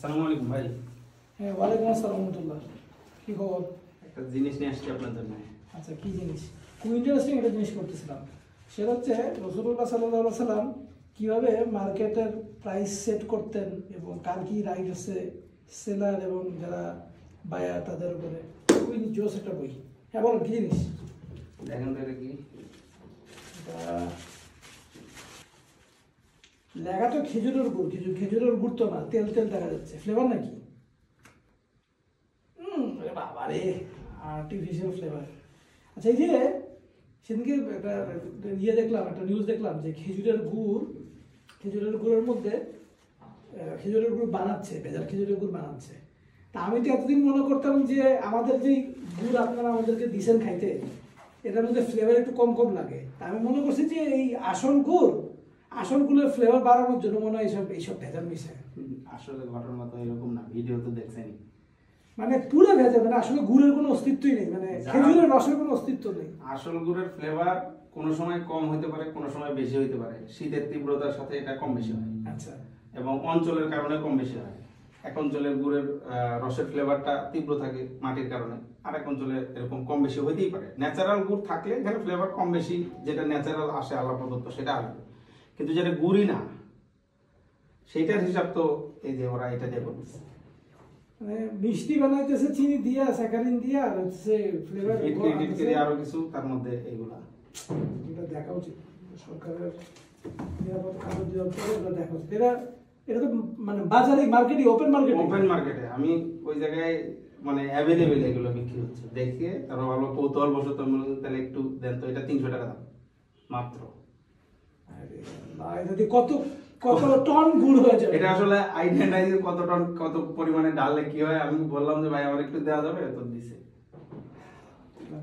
আসসালামু আলাইকুম ভাই। হ্যাঁ, ওয়ালাইকুম আসসালাম রহমতুল্লাহ। কি খবর? একটা জিনিস নিয়ে আসছি আপনার জন্য। আচ্ছা, কি জিনিস? খুব ইন্টারেস্টিং একটা জিনিস করতেছিলাম। সেটা হচ্ছে রাসূলুল্লাহ সাল্লাল্লাহু আলাইহি ওয়াসাল্লাম কীভাবে মার্কেটের প্রাইস সেট করতেন এবং কার কী রাইট আছে সেলার এবং যারা বায়ার তাদের উপরে। খুবই জোস একটা বই। হ্যাঁ বলো, কী জিনিস? দেখেন তো এটা কি? এটা লেখা তো খেজুরের গুড়, খেজুরের গুড় তো না, তেল তেল দেখা যাচ্ছে। ফ্লেভার নাকি? বাবা রে, আর্টিফিশিয়াল ফ্লেভার। আচ্ছা, এই যে সেদিনকে একটা দেখলাম, একটা নিউজ দেখলাম যে খেজুরের গুড়ের মধ্যে খেজুরের গুড় বানাচ্ছে, ভেজাল খেজুরের গুড় বানাচ্ছে। তা আমি তো এতদিন মনে করতাম যে আমাদের যেই গুড় আপনারা আমাদেরকে দিছেন খাইতে, এটার মধ্যে ফ্লেভার একটু কম কম লাগে। তা আমি মনে করছি যে এই আসল গুড়ের ফ্লেভার বাড়ানোর জন্য মনে হয় এইসব ভেজাল মিশে। আসলে ঘটনা তো এরকম না, ভিডিও তো দেখছেনই। মানে পুরো ভেজাল, মানে আসলে গুড়ের কোনো অস্তিত্বই নেই, মানে খেজুরের রসের কোনো অস্তিত্ব নেই। আসল গুড়ের ফ্লেভার কোনো সময় কম হতে পারে, কোনো সময় বেশি হতে পারে। শীতের তীব্রতার সাথে এটা কম বেশি হয়। আচ্ছা। এবং অঞ্চলের কারণে কম বেশি হয়। এক অঞ্চলের গুড়ের রসের ফ্লেভারটা তীব্র থাকে মাটির কারণে, আর এক অঞ্চলে এরকম কম বেশি হইতেই পারে। ন্যাচারাল গুড় থাকলে এখানে ফ্লেভার কম বেশি, যেটা ন্যাচারাল আসে আল্লাহ প্রদত্ত সেটা আসবে। কিন্তু যেটা গুড়ই না, সেইটার হিসাব তো এই যে ওরা এটা দিয়ে করতেছে। মানে মিষ্টি বানাইতেছে চিনি দিয়া, স্যাকারিন দিয়া, আর হচ্ছে ফ্লেভার আরো কিছু তার মধ্যে এইগুলা। এটা দেখা উচিত সরকারের নিরাপদ খাদ্য অধিদপ্তরে, এটা দেখা উচিত। এটা তো মানে বাজারে, মার্কেটে, ওপেন মার্কেটে আমি ওই জায়গায় মানে অ্যাভেলেবেল এগুলো বিক্রি হচ্ছে দেখে তারপর ভালো কৌতূহল বশত তাহলে একটু দেন তো, এটা 300 টাকা দাম মাত্র। যদি কত কত টন গুড় হয়ে যাবে। এটা আসলে আইডিয়া নাই যে কত টন কত পরিমাণে ডাললে কি হয়। আমি বললাম যে ভাই আমার একটু দেওয়া যাবে, তো দিছে।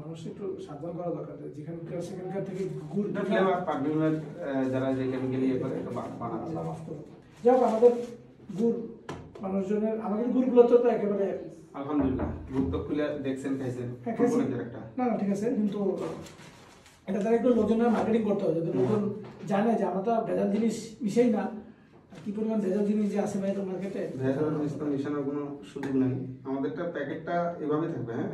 মানুষ একটু সাবধান করা দরকার, যেখানকার সেখানকার থেকে গুড় ফ্লেভার পারফিউমের যারা যে কেমিক্যাল ইয়ে করে এটা বানাচ্ছে। মাফ করো। যাই হোক, আমাদের গুড় মানুষজনের, আমাদের গুড়গুলো তো একেবারে আলহামদুলিল্লাহ। গুড় তো খুলে দেখছেন, খাইছেন? না না, ঠিক আছে, কিন্তু এটা তারা একটু লোকজনের মার্কেটিং করতে হবে, যাতে লোকজন জানে যে আমরা তো ভেজাল জিনিস মিশাই না। কি পরিমাণ ভেজাল জিনিস যে আছে ভাই তো মার্কেটে, ভেজাল জিনিস তো মিশানোর কোনো সুযোগ নাই। আমাদেরটা প্যাকেটটা এভাবে থাকবে। হ্যাঁ।